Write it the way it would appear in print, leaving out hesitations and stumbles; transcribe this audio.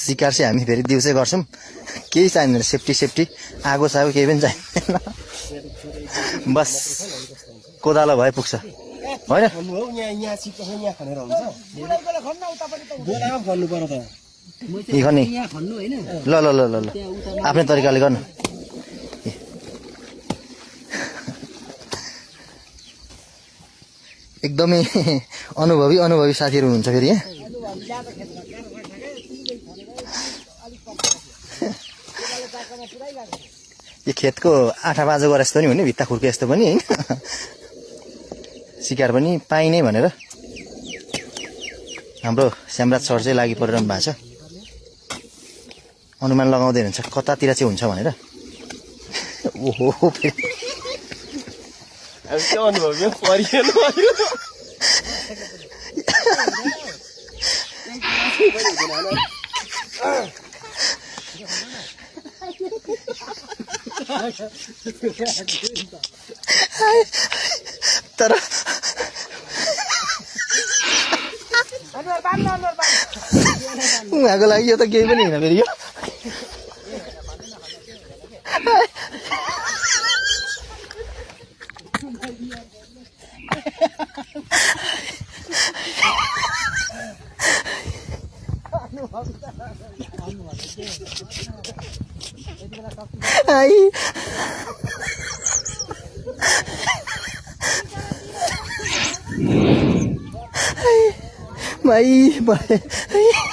शिकार चाहिँ हामी फेरि दिउँसै गर्छौँ केही चाहिँदैन सेफ्टी आगो सागो केही पनि चाहिँदैन बस कोदालो भए पुग्छ होइन यी खन्ने ल ल ल ल ल आफ्नै तरिकाले गर्नु एकदमै अनुभवी साथीहरू हुनुहुन्छ फेरि यहाँ यो खेतको आँखा बाजो गरे जस्तो नि हुने भित्ता खुर्के जस्तो पनि होइन शिकार पनि पाइने भनेर हाम्रो श्यामराज सर चाहिँ लागि परिरहनु भएको छ अनुमान लगाउँदै हुन्छ कतातिर चाहिँ हुन्छ भनेर ओहो फेरि के अनुभव यो परिएन तर उहाँको लागि यो त केही पनि होइन फेरि यो भाइ